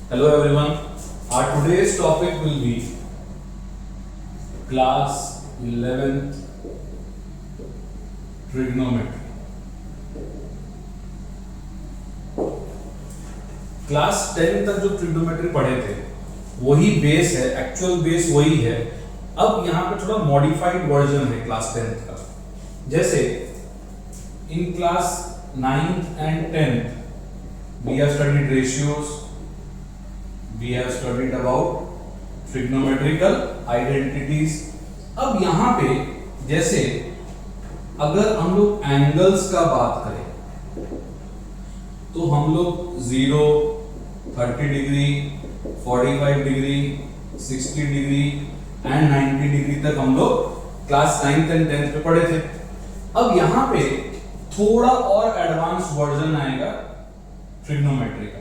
Hello everyone. Our today's topic will be class 11th trigonometry. Class 10 तक जो trigonometry पढ़े थे वही बेस है, एक्चुअल बेस वही है। अब यहाँ पे थोड़ा मॉडिफाइड वर्जन है क्लास 10th का। जैसे in class 9th and 10th we have studied ratios, we have studied about trigonometrical identities। अब यहाँ पे जैसे अगर हम लोग एंगल्स का बात करें तो हम लोग 0, 30 degree, 45 degree, 60 degree and 90 degree तक हम लोग क्लास 9th एंड 10th पे पढ़े थे। अब यहाँ पे थोड़ा और एडवांस वर्जन आएगा ट्रिग्नोमेट्री का।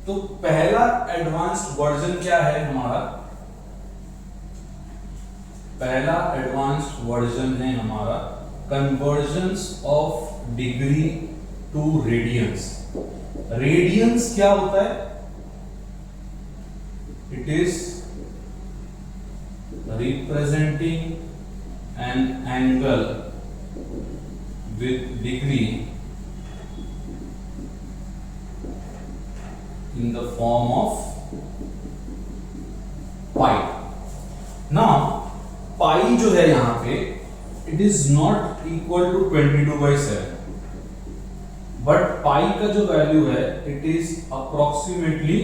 तो पहला एडवांस्ड वर्जन क्या है हमारा? पहला एडवांस्ड वर्जन है हमारा conversions of degree to radians. Radians क्या होता है? It is representing an angle with degree in the form of pi। now pi जो है यहाँ पे it is not equal to 22/7 but pi का जो वैल्यू है it is approximately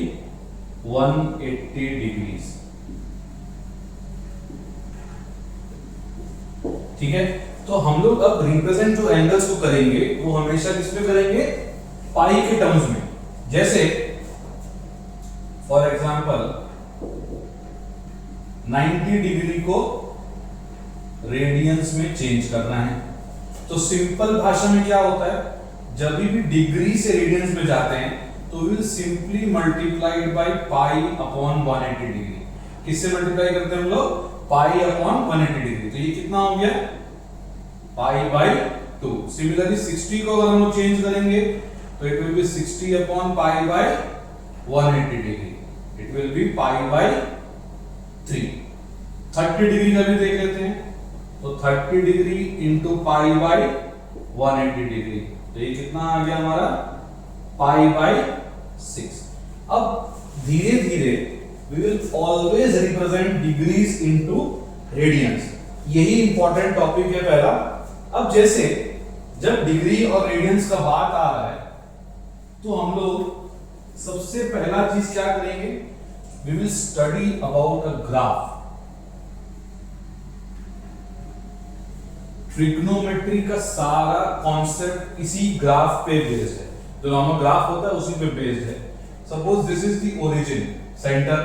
180 degrees। ठीक है, तो हम लोग अब रिप्रेजेंट जो एंगल्स को करेंगे वो हमेशा किसमें करेंगे? पाई के टर्म्स में। जैसे फॉर एग्जाम्पल 90 डिग्री को रेडियंस में चेंज करना है तो सिंपल भाषा में क्या होता है? जब भी डिग्री से रेडियंस में जाते हैं तो will simply multiplied by pi upon 180 degree. किससे मल्टीप्लाई करते हैं हम लोग? Pi upon 180 degree. तो ये कितना हो गया? Pi by 2। सिमिलरली 60 को अगर हम लोग चेंज करेंगे तो it will be 60 upon pi by 180 degree. It will be pi by 3। 30 degree का भी देख लेते हैं तो 30 degree into pi by 180 degree. तो ये कितना आ गया हमारा? Pi by 6। अब धीरे धीरे we will always represent degrees into radians. यही इंपॉर्टेंट टॉपिक है पहला। अब जैसे जब डिग्री और रेडियंस का बात आ रहा है तो हम लोग सबसे पहला चीज क्या करेंगे? We will study about a graph. Trigonometry का सारा कॉन्सेप्ट इसी ग्राफ पे बेस्ड है। जो नॉर्मल ग्राफ होता है उसी पे बेस्ड है। Suppose this is the origin, centre.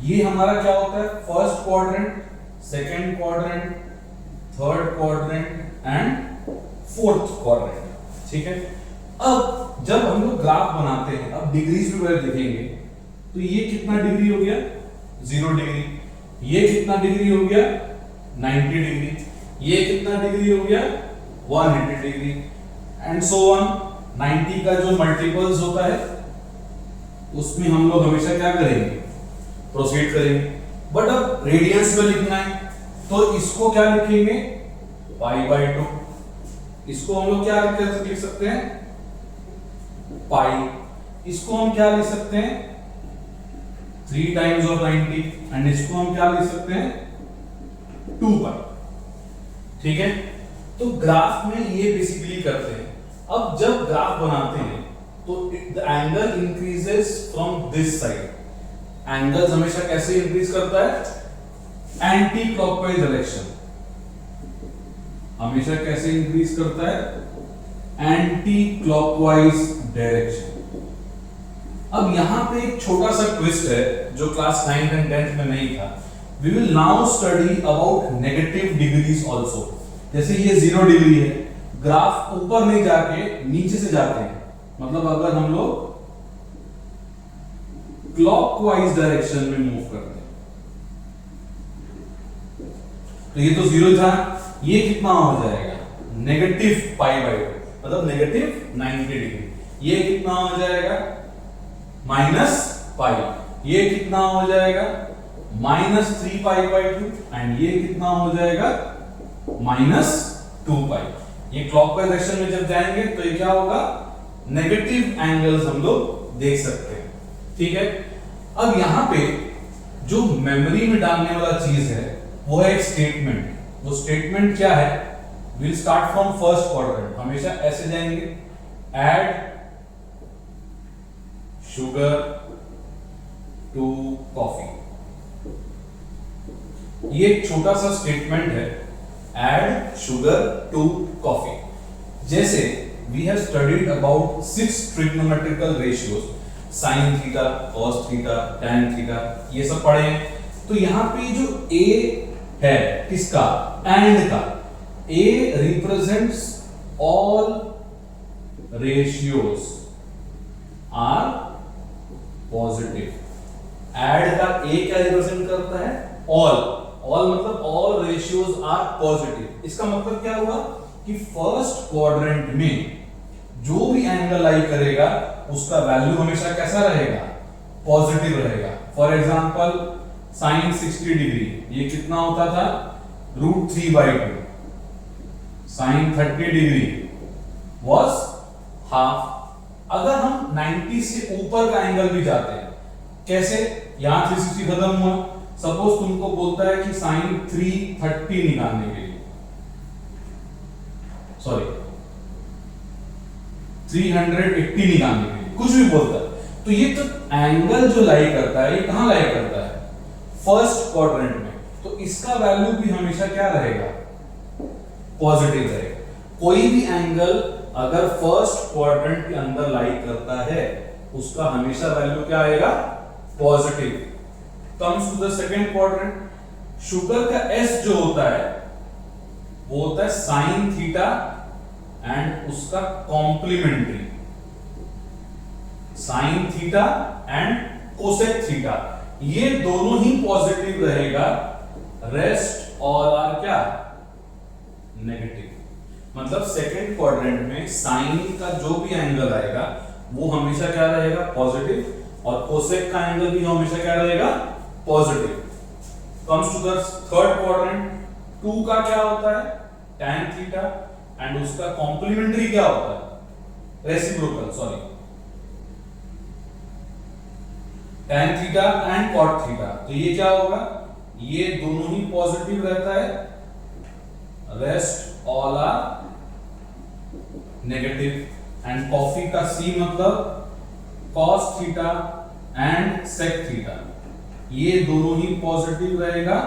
ये हमारा क्या होता है? First quadrant, second quadrant, third quadrant and fourth quadrant. ठीक है, अब जब हम लोग ग्राफ बनाते हैं, अब डिग्रीज भी पहले देखेंगे तो ये कितना डिग्री हो गया? 0 डिग्री। ये कितना डिग्री हो गया? 90 डिग्री। ये कितना डिग्री हो गया? 180 डिग्री एंड सो ऑन। 90 का जो मल्टीपल्स होता है उसमें हम लोग हमेशा क्या करेंगे? प्रोसीड करेंगे। बट अब रेडियंस में लिखना है तो इसको क्या लिखेंगे? Pi by 2। इसको हम लोग क्या लिख सकते हैं? पाई। इसको हम क्या लिख सकते हैं? 3 टाइम्स ऑफ 90 एंड इसको हम क्या लिख सकते हैं? 2 पाई। ठीक है, तो ग्राफ में ये बेसिकली करते हैं। अब जब ग्राफ बनाते हैं तो the angle increases from this side. Angle हमेशा कैसे इंक्रीज करता है? Anti clockwise direction. हमेशा कैसे इंक्रीज करता है? Anti clockwise direction. अब यहां पे एक छोटा सा ट्विस्ट है जो क्लास 9th एंड 10th में नहीं था। We will now study about negative degrees also. जैसे ये 0 डिग्री है, ग्राफ ऊपर नहीं जाके नीचे से जाते हैं। मतलब अगर हम लोग क्लॉकवाइज डायरेक्शन में मूव करते हैं तो ये तो 0 था, ये कितना हो जाएगा? नेगेटिव पाई बाय 2, मतलब नेगेटिव 90 डिग्री। ये कितना हो जाएगा? माइनस पाई, ये कितना हो जाएगा -3 पाई/2 एंड ये कितना हो जाएगा -2 पाई। ये क्लॉकवाइज डायरेक्शन में जब जाएंगे तो ये क्या होगा, नेगेटिव एंगल्स हम लोग देख सकते हैं। ठीक है, अब यहां पे जो मेमोरी में डालने वाला चीज है वो है एक स्टेटमेंट। वो स्टेटमेंट क्या है, will start from first quadrant, हमेशा ऐसे जाएंगे, ऐड शुगर टू कॉफी। ये एक छोटा सा स्टेटमेंट है, ऐड शुगर टू कॉफी। जैसे we have studied about 6 trigonometrical ratios, sine theta, cos theta, tan theta, ये सब पढ़े हैं। तो यहां पे जो a है किसका, एंड का, a represents all ratios are positive. Add का a क्या रिप्रेजेंट करता है, ऑल मतलब ऑल रेशियोज आर पॉजिटिव। इसका मतलब क्या हुआ कि फर्स्ट क्वाड्रेंट में जो भी एंगल लाई करेगा उसका वैल्यू हमेशा कैसा रहेगा, पॉजिटिव रहेगा। फॉर एग्जांपल साइन 60 डिग्री, ये कितना होता था, √3/2। Sine 30 degree was half. अगर हम 90 से ऊपर का एंगल भी जाते हैं, कैसे, यहां 360 खत्म हुआ, सपोज तुमको बोलता है कि साइन 330 निकालने के लिए, सॉरी 380 निकालने के लिए, कुछ भी बोलता है, तो ये तो एंगल जो लाई करता है, ये कहां लाई करता है, फर्स्ट क्वाड्रेंट में। तो इसका वैल्यू भी हमेशा क्या रहेगा, पॉजिटिव रहेगा। कोई भी एंगल अगर फर्स्ट क्वाड्रेंट के अंदर लाई करता है उसका हमेशा वैल्यू क्या आएगा, positive. Comes to the second quadrant, sugar का s जो होता है वो होता है साइन थीटा एंड उसका complementary, sine theta and cosec theta, ये दोनों ही पॉजिटिव रहेगा, रेस्ट ऑल आर क्या, नेगेटिव। मतलब सेकंड क्वाड्रेंट में साइन का जो भी एंगल आएगा वो हमेशा क्या रहेगा, पॉजिटिव, और कोसेक का एंगल भी हमेशा क्या रहेगा, positive. Comes to the third quadrant, 2 का क्या होता है, tan थीटा एंड उसका कॉम्प्लीमेंट्री क्या होता है, reciprocal, sorry, tan theta and cot theta. तो ये क्या होगा, ये दोनों ही पॉजिटिव रहता है, rest all are negative. And coffee का C मतलब cos theta and sec theta, ये दोनों ही पॉजिटिव रहेगा,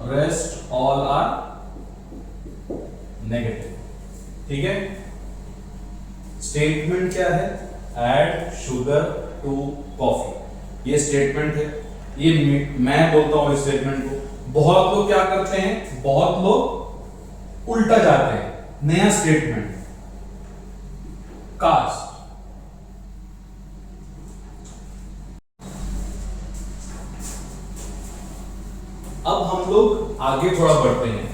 रेस्ट ऑल आर नेगेटिव। ठीक है, स्टेटमेंट क्या है, ऐड शुगर टू कॉफी, ये स्टेटमेंट है। ये मैं बोलता हूं इस स्टेटमेंट को। बहुत लोग क्या करते हैं, बहुत लोग उल्टा जाते हैं, नया स्टेटमेंट, कास्ट। अब हम लोग आगे थोड़ा बढ़ते हैं,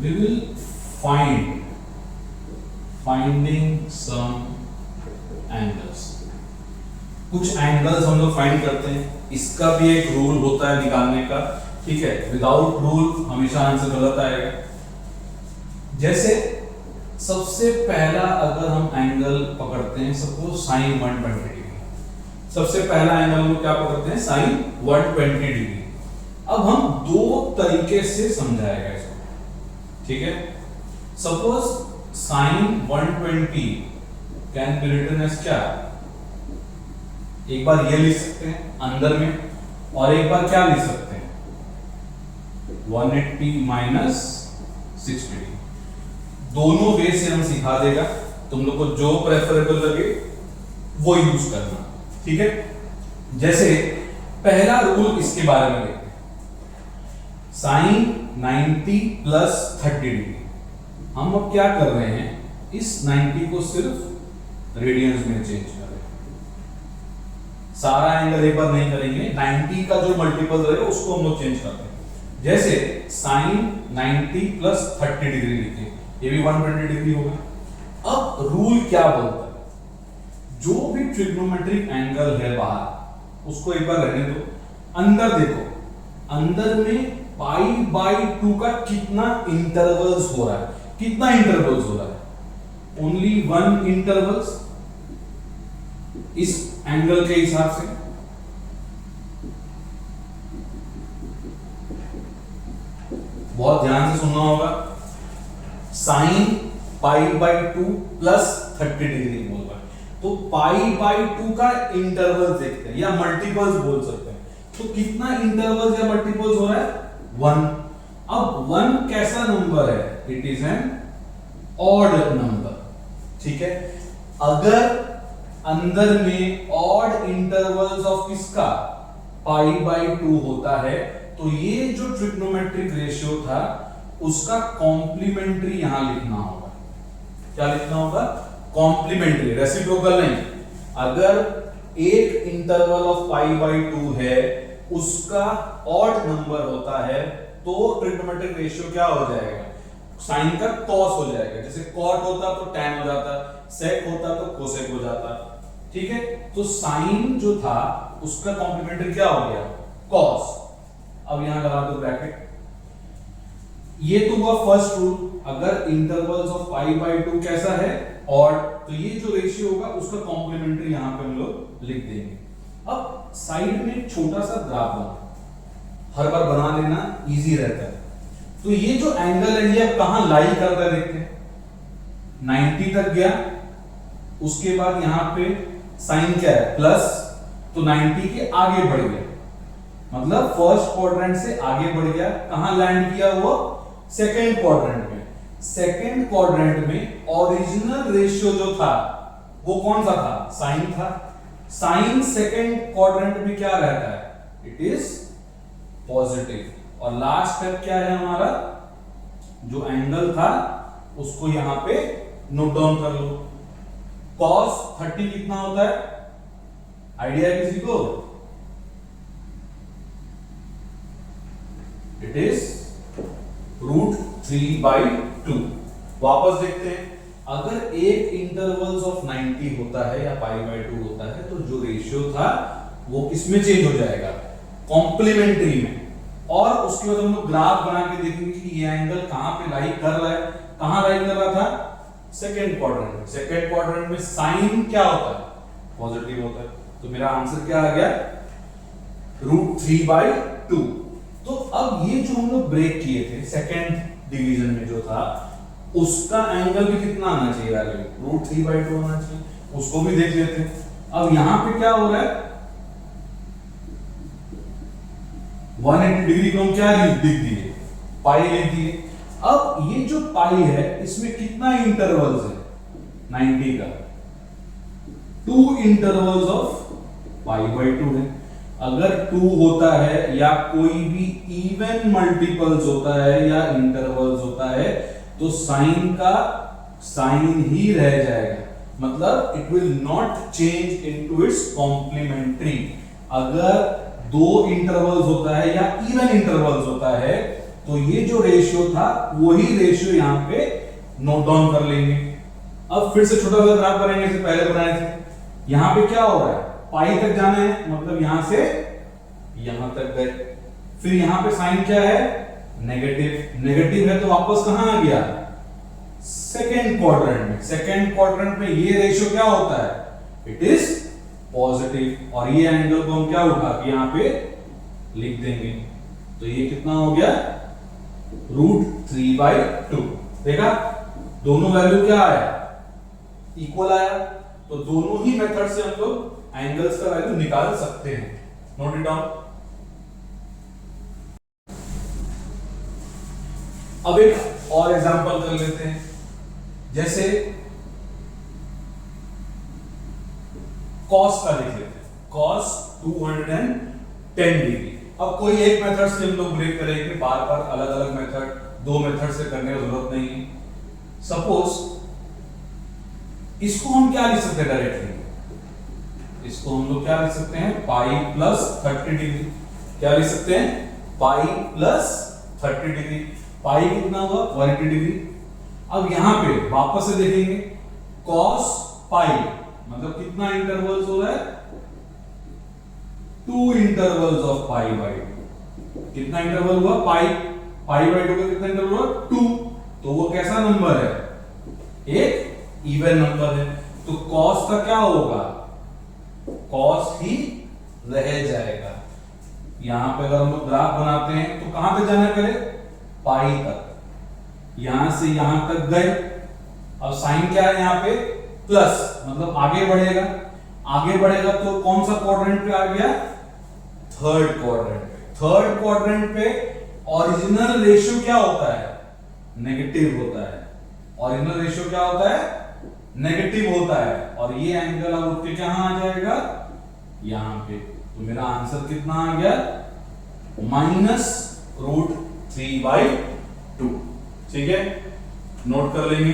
we will finding some angles। कुछ एंगल्स हम लोग फाइंड करते हैं, इसका भी एक रूल होता है निकालने का, ठीक है, विदाउट रूल हमेशा आंसर गलत आएगा। जैसे सबसे पहला अगर हम एंगल पकड़ते हैं, सपोज साइन 120 डिग्री, सबसे पहला एंगल हम क्या पकड़ते हैं, साइन 120 डिग्री। अब हम दो तरीके से समझाएगा इसको, ठीक है। Suppose sine 120 can be written as क्या, एक बार ये लिख सकते हैं अंदर में, और एक बार क्या लिख सकते हैं 180 माइनस 60। दोनों वे से हम सिखा देगा, तुम लोग को जो प्रेफरेबल लगे वो यूज करना, ठीक है। जैसे पहला रूल इसके बारे में देखते हैं, साइन 90 प्लस 30 डिग्री। हम अब क्या कर रहे हैं, इस 90 को सिर्फ रेडियंस में चेंज कर रहे हैं, सारा एंगल एक बार नहीं करेंगे, 90 का जो मल्टीपल रहेगा उसको हम लोग चेंज करते हैं। जैसे साइन 90 प्लस 30 डिग्री लिखे, ये भी 120 डिग्री होगा। अब रूल क्या बोलता है, जो भी ट्रिग्नोमेट्रिक एंगल है बाहर उसको एक बार रहने दो, अंदर देखो, अंदर में पाई बाई 2 का कितना इंटरवल्स हो रहा है, कितना इंटरवल्स हो रहा है, ओनली 1 इंटरवल्स इस एंगल के हिसाब से। बहुत ध्यान से सुनना होगा, sine pi by 2 plus 30 degree बोल रहा है, तो पाई बाई 2 का इंटरवल देखते हैं या मल्टीपल्स बोल सकते हैं। तो कितना इंटरवल्स या मल्टीपल्स हो रहा है, 1। अब 1 कैसा नंबर है, it is an odd number, ठीक है। अगर अंदर में ऑड इंटरवल्स ऑफ किसका, पाई बाई 2 होता है, तो ये जो ट्रिग्नोमेट्रिक रेशियो था उसका कॉम्प्लीमेंट्री यहां लिखना होगा। क्या लिखना होगा, कॉम्प्लीमेंट्री, रेसिप्रोकल नहीं। अगर एक इंटरवल ऑफ पाई बाई 2 है, उसका ऑड नंबर होता है, तो ट्रिग्नोमेट्रिक रेशियो क्या हो जाएगा, साइन का कॉस हो जाएगा। जैसे कॉट होता तो टैन हो जाता, सेक होता तो कोसेक हो जाता, ठीक है। तो साइन जो था उसका कॉम्प्लीमेंट्री क्या हो गया, कॉस। अब यहां लगा दो ब्रैकेट। ये तो हुआ फर्स्ट रूल, अगर इंटरवल्स ऑफ पाई बाई 2 कैसा है, ऑड, तो ये जो रेशियो होगा उसका कॉम्प्लीमेंट्री यहां पे हम लोग लिख देंगे। अब साइड में छोटा सा ग्राफ बना, हर बार बना लेना इजी रहता है। तो ये जो एंगल है ये अब कहां लाई करता है देखते हैं, 90 तक गया, उसके बाद यहां पे साइन क्या है, प्लस, तो 90 के आगे बढ़ गया, मतलब फर्स्ट क्वाड्रेंट से आगे बढ़ गया। कहां लैंड किया वो, सेकंड क्वाड्रेंट में। सेकंड क्वाड्रेंट में ओरिजिनल रेशियो जो था वो कौन सा था, साइन था। साइन सेकंड क्वाड्रेंट में क्या रहता है, इट इज पॉजिटिव। और लास्ट स्टेप क्या है हमारा, जो एंगल था उसको यहां पे नोट डाउन कर लो। cos 30 कितना होता है, आइडिया है किसी को, इट इज √3/2। वापस देखते हैं, अगर एक इंटरवल्स ऑफ 90 होता है या पाई बाई 2 होता है, तो जो रेशियो था वो किसमें चेंज हो जाएगा, कॉम्प्लीमेंट्री में। और उसके बाद हम लोग ग्राफ बना के देखेंगे कि ये एंगल कहां पे लाई कर रहा है, कहां लाई कर रहा था, सेकेंड क्वाड्रेंट में। सेकेंड क्वाड्रेंट में साइन क्या होता है, पॉजिटिव होता है। तो मेरा आंसर क्या आ गया, √3/2। तो अब ये जो हम लोग ब्रेक किए थे सेकेंड डिवीजन में जो था, उसका एंगल भी कितना आना चाहिए, वैल्यू √3/2 आना चाहिए, उसको भी देख लेते हैं। अब यहां पे क्या हो रहा है, 180 डिग्री को हम क्या लिख दिए, पाई लिख दिए। अब ये जो पाई है इसमें कितना इंटरवल्स है, 90 का, 2 इंटरवल्स ऑफ पाई बाई 2 है। अगर 2 होता है या कोई भी इवन मल्टीपल्स होता है या इंटरवल्स होता है, तो साइन का साइन ही रह जाएगा, मतलब it will not change into its complementary. अगर 2 इंटरवल्स होता है या इवन इंटरवल्स होता है, तो ये जो रेशियो था वही रेशियो यहां पे नोट डाउन कर लेंगे। अब फिर से छोटा सा ग्राफ बनाएंगे, जैसे पहले बनाए थे। यहां पे क्या हो रहा है, पाई तक जाना है, मतलब यहां से यहां तक गए। फिर यहां पे साइन क्या है, नेगेटिव। नेगेटिव है तो वापस कहां आ गया, सेकेंड क्वाड्रेंट में। सेकेंड क्वाड्रेंट में ये रेशियो क्या होता है, इट इज पॉजिटिव। और ये एंगल को हम क्या उठा के यहां पे लिख देंगे। तो ये कितना हो गया, √3/2। देखा, दोनों वैल्यू क्या आया, इक्वल आया। तो दोनों ही मेथड से हम लोग एंगल्स का वैल्यू निकाल सकते हैं। Note it down. अब एक और एग्जांपल कर लेते हैं, जैसे cos का लिख लेते हैं, cos 210 डिग्री। अब कोई एक मेथड से हम लोग ब्रेक करेंगे, बार बार अलग अलग मेथड, 2 मेथड से करने की जरूरत नहीं है। सपोज इसको हम क्या लिख सकते हैं डायरेक्टली, इसको हम लोग क्या लिख सकते हैं, पाई प्लस 30 डिग्री। क्या लिख सकते हैं, पाई प्लस 30 डिग्री। पाई कितना हुआ, 180 डिग्री। अब यहां पे वापस से देखेंगे, cos पाई मतलब कितना इंटरवल्स हो रहा है, 2 इंटरवल्स ऑफ पाई बाई 2। कितना इंटरवल हुआ, पाई बाई 2 का कितना इंटरवल हुआ, 2। तो वो कैसा नंबर है, एक इवन नंबर है। तो कॉस का क्या होगा, कॉस ही रह जाएगा। यहां पे अगर हम लोग ग्राफ बनाते हैं तो कहां तक जाना पहले, पाई तक, यहां से यहां तक गए। अब साइन क्या है यहाँ पे, प्लस, मतलब आगे बढ़ेगा। आगे बढ़ेगा तो कौन सा क्वाड्रेंट पे आ गया, थर्ड क्वाड्रेंट पे। थर्ड क्वाड्रेंट पे ओरिजिनल रेशियो क्या होता है, नेगेटिव होता है। ओरिजिनल रेशियो क्या होता है, नेगेटिव होता है। और ये एंगल अब उठ के कहां आ जाएगा, यहां पे। तो मेरा आंसर कितना आ गया, -√3/2। ठीक है, नोट कर लेंगे।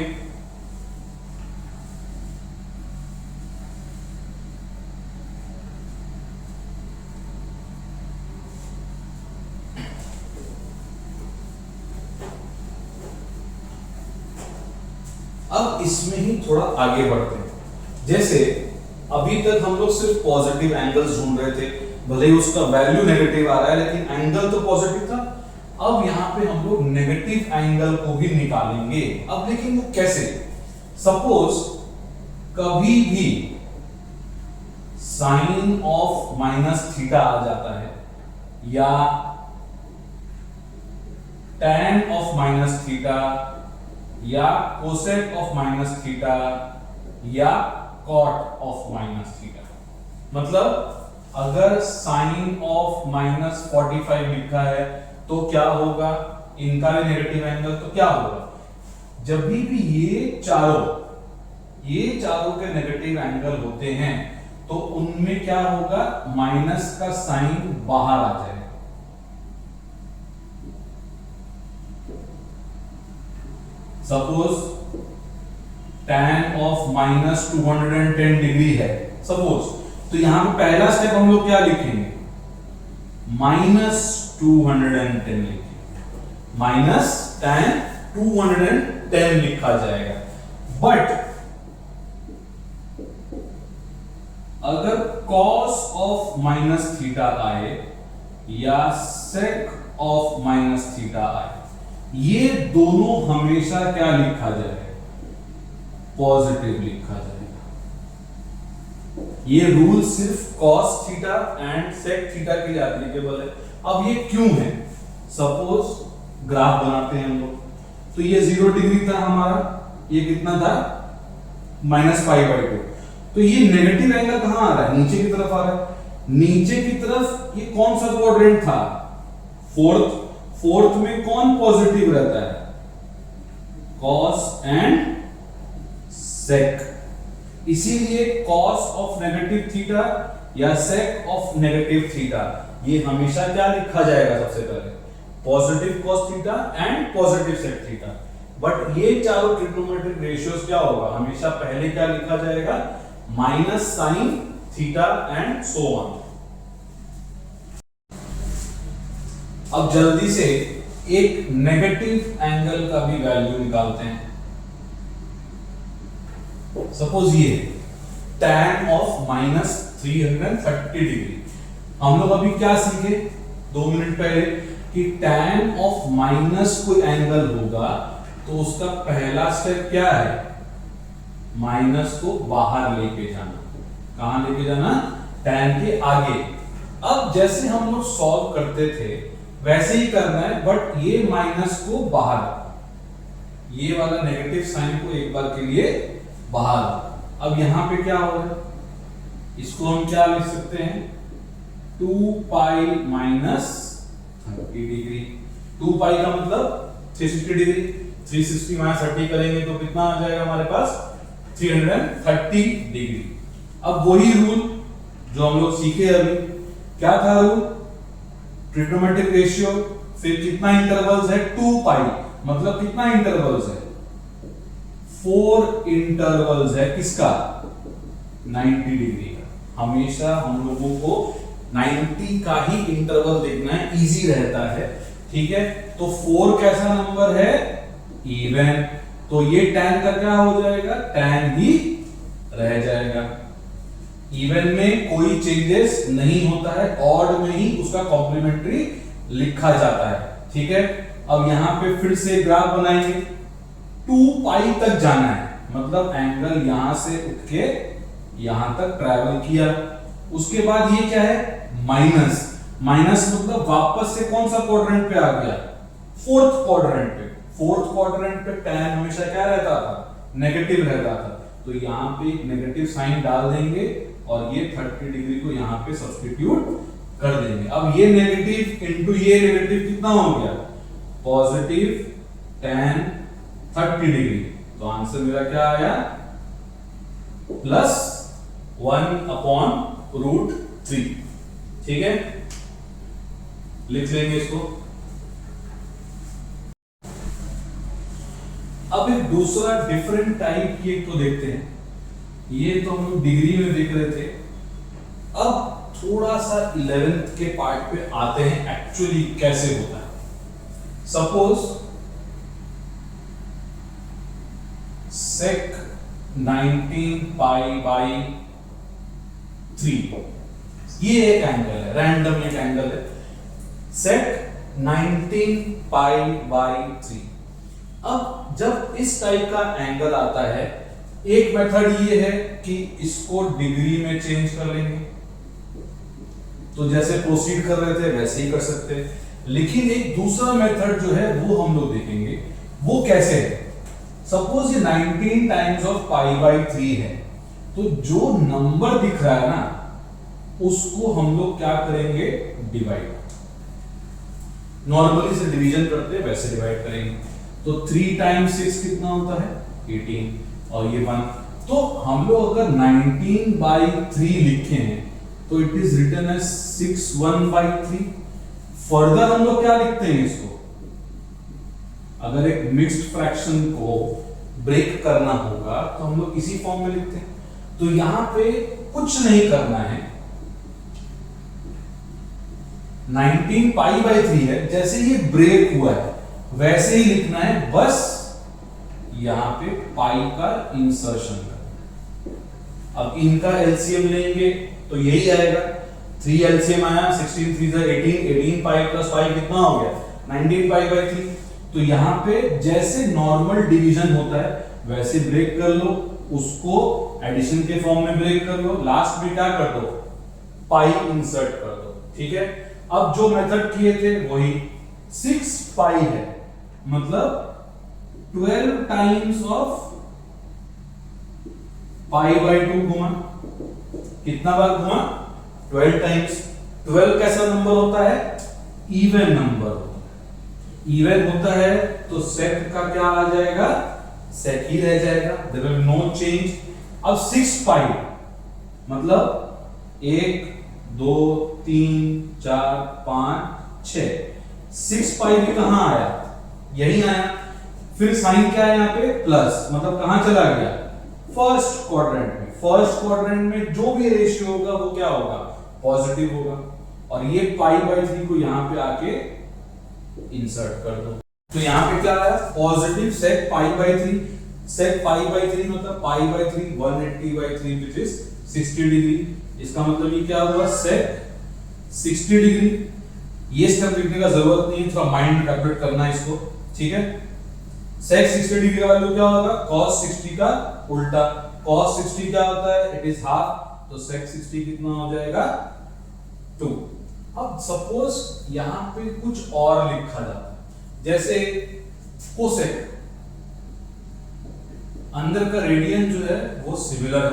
अब इसमें ही थोड़ा आगे बढ़ते हैं। जैसे अभी तक हम लोग सिर्फ पॉजिटिव एंगल्स ढूंढ रहे थे, भले ही उसका वैल्यू नेगेटिव आ रहा है लेकिन एंगल तो पॉजिटिव था। अब यहां पे हम लोग नेगेटिव एंगल को भी निकालेंगे। अब लेकिन वो कैसे, सपोज कभी भी साइन ऑफ -θ आ जाता है, या tan ऑफ -θ, या कोसेक ऑफ -θ, या कॉट ऑफ -θ। मतलब अगर साइन ऑफ -45 लिखा है तो क्या होगा, इनका भी नेगेटिव एंगल, तो क्या होगा, जब भी ये चारों के नेगेटिव एंगल होते हैं तो उनमें क्या होगा, माइनस का साइन बाहर आ जाएगा। सपोज tan ऑफ -210 डिग्री है सपोज, तो यहां पे पहला स्टेप हम लोग क्या लिखेंगे, -210 लिखेंगे, tan 210 लिखा जाएगा। बट अगर cos ऑफ -θ आए या sec ऑफ -θ आए, ये दोनों हमेशा क्या लिखा जाएगा, पॉजिटिव लिखा जाएगा। ये रूल सिर्फ cos theta and sec theta के लिए एप्लीकेबल है। अब ये क्यों है, सपोज ग्राफ बनाते हैं हम लोग, तो ये 0 डिग्री था हमारा, ये कितना था, -π/2। तो ये नेगेटिव एंगल कहां आ रहा है, नीचे की तरफ आ रहा है। नीचे की तरफ ये कौन सा क्वाड्रेंट था, फोर्थ में कौन पॉजिटिव रहता है, cos एंड sec। इसीलिए cos ऑफ नेगेटिव थीटा या sec ऑफ नेगेटिव थीटा, ये हमेशा क्या लिखा जाएगा, सबसे पहले positive cos theta and positive sec theta. But ये चारों ट्रिग्नोमेट्रिक रेशियोज क्या होगा, हमेशा पहले क्या लिखा जाएगा, minus sign theta and so on. अब जल्दी से एक नेगेटिव एंगल का भी वैल्यू निकालते हैं। सपोज ये tan ऑफ -330 डिग्री। हम लोग अभी क्या सीखे 2 मिनट पहले कि tan ऑफ माइनस कोई एंगल होगा तो उसका पहला स्टेप क्या है, माइनस को बाहर लेके जाना। कहां लेके जाना, tan के आगे। अब जैसे हम लोग सॉल्व करते थे वैसे ही करना है, बट ये माइनस को बाहर, ये वाला नेगेटिव साइन को एक बार के लिए बाहर। अब यहां पे क्या हो रहा है, इसको हम क्या लिख सकते हैं, 2π -30 डिग्री। 2π का मतलब 360 डिग्री, 360 -30 करेंगे तो कितना आ जाएगा हमारे पास, 330 डिग्री। अब वही रूल जो हम लोग सीखे अभी, क्या था रूल, ट्रिग्नोमेट्रिक रेशियो, फिर कितना इंटरवल्स है, 2π, मतलब कितना इंटरवल्स है, 4 इंटरवल्स है किसका, 90 डिग्री का। हमेशा हम लोगों को 90 का ही इंटरवल देखना है, इजी रहता है, ठीक है। तो 4 कैसा नंबर है, इवन, तो ये tan का क्या हो जाएगा, tan ही रह जाएगा। इवन में कोई चेंजेस नहीं होता है, ऑड में ही उसका कॉम्प्लीमेंट्री लिखा जाता है। ठीक है, अब यहां पे फिर से ग्राफ बनाएंगे, 2 पाई तक जाना है, मतलब एंगल यहां से उठ के यहां तक ट्रैवल किया। उसके बाद ये क्या है, माइनस, माइनस मतलब वापस से कौन सा क्वाड्रेंट पे आ गया, फोर्थ क्वाड्रेंट पे। फोर्थ क्वाड्रेंट पे tan हमेशा क्या रहता था, नेगेटिव रहता था, तो यहां पे एक नेगेटिव साइन डाल देंगे और ये 30 डिग्री को यहां पे सब्स्टिट्यूट कर देंगे। अब ये नेगेटिव इनटू ये नेगेटिव कितना हो गया, पॉजिटिव tan 30 डिग्री, तो आंसर मेरा क्या आया, +1/√3। ठीक है, लिख लेंगे इसको। अब एक दूसरा डिफरेंट टाइप की एक तो देखते हैं, ये तो हम डिग्री में देख रहे थे। अब थोड़ा सा 11th के पार्ट पे आते हैं, एक्चुअली कैसे होता है। सपोज sec 19 π/3, ये एक एंगल है, रैंडम एक एंगल है, sec 19 π/3। अब जब इस टाइप का एंगल आता है, एक मेथड ये है कि इसको डिग्री में चेंज कर लेंगे, तो जैसे प्रोसीड कर रहे थे वैसे ही कर सकते हैं। लेकिन एक दूसरा मेथड जो है वो हम लोग देखेंगे, वो कैसे है। सपोज ये 19 टाइम्स ऑफ π/3 है, तो जो नंबर दिख रहा है ना, उसको हम लोग क्या करेंगे, डिवाइड। नॉर्मली से डिवीजन करते हैं वैसे डिवाइड करेंगे, तो 3 टाइम्स 6 कितना होता है, 18, और ये 1। तो हम लोग अगर 19/3 लिखे हैं तो it is written as 61/3। Further हम लोग क्या लिखते हैं इसको, अगर एक मिक्स्ड फ्रैक्शन को ब्रेक करना होगा तो हम लोग इसी फॉर्म में लिखते हैं। तो यहां पे कुछ नहीं करना है, 19 π/3 है, जैसे ये ब्रेक हुआ है वैसे ही लिखना है, बस यहां पे पाई का इंसर्शन कर। अब इनका एलसीएम लेंगे तो यही आएगा, 3 एलसीएम आया, 16 3 18, 18 पाई प्लस पाई कितना हो गया, 19 π/3। तो यहां पे जैसे नॉर्मल डिवीजन होता है वैसे ब्रेक कर लो, उसको एडिशन के फॉर्म में ब्रेक कर लो, लास्ट में क्या कर दो, पाई इंसर्ट कर दो। ठीक है, अब जो मेथड किए थे वही 6 पाई है, मतलब 12 टाइम्स ऑफ π/2 घुमा, कितना बार घुमा, 12 टाइम्स। 12 कैसा नंबर होता है, इवन नंबर होता है। इवन होता है तो सेक का क्या आ जाएगा, सेक ही रह जाएगा, देयर विल नो चेंज। अब 6 पाई मतलब 1 2 3 4 5 6, 6 पाई भी कहां आया, यही आया। फिर साइन क्या है यहाँ पे, प्लस, मतलब कहां चला गया, फर्स्ट क्वाड्रेंट में। फर्स्ट क्वाड्रेंट में जो भी रेशियो होगा वो क्या होगा, पॉजिटिव होगा। और ये π/3 को यहां पे आके इंसर्ट कर दो, तो यहां पे क्या आया, पॉजिटिव सेक π/3। सेक π/3 मतलब π/3 180/3 विच इज 60 डिग्री। इसका मतलब ये क्या हुआ, सेक 60 डिग्री। ये स्टेप लिखने का जरूरत नहीं है, थोड़ा माइंड में कैलकुलेट करना है इसको। ठीक है, सेक 60 डिग्री का वैल्यू क्या होगा, cos 60 का उल्टा। cos 60 क्या होता है, इट इज हाफ, तो सेक 60 कितना हो जाएगा, 2। अब सपोज यहां पे कुछ और लिखा जाता है, जैसे कोसेक, अंदर का रेडियन जो है वो सिमिलर है,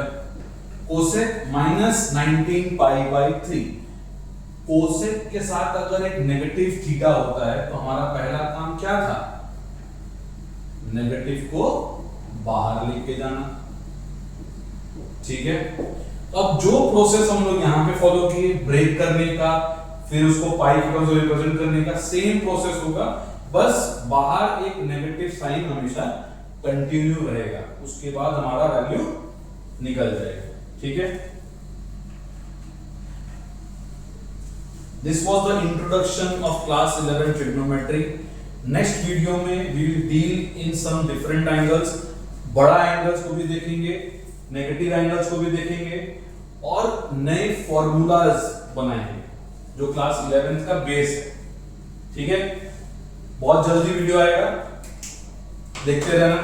कोसेक -19 π/3। कोसेक के साथ अगर एक नेगेटिव थीटा होता है तो हमारा पहला काम क्या था, नेगेटिव को बाहर लेके जाना। ठीक है, अब जो प्रोसेस हम लोग यहां पे फॉलो किए, ब्रेक करने का, फिर उसको पाई के टर्म्स में रिप्रेजेंट करने का, सेम प्रोसेस होगा, बस बाहर एक नेगेटिव साइन हमेशा कंटिन्यू रहेगा, उसके बाद हमारा वैल्यू निकल जाएगा। ठीक है, this was the introduction of class 11 trigonometry. Next video में we will deal in some different angles, बड़ा एंगल्स को भी देखेंगे, नेगेटिव एंगल्स को भी देखेंगे और नए फॉर्मूलाज बनाएंगे जो क्लास 11th का बेस है। ठीक है, बहुत जल्दी वीडियो आएगा, देखते रहना।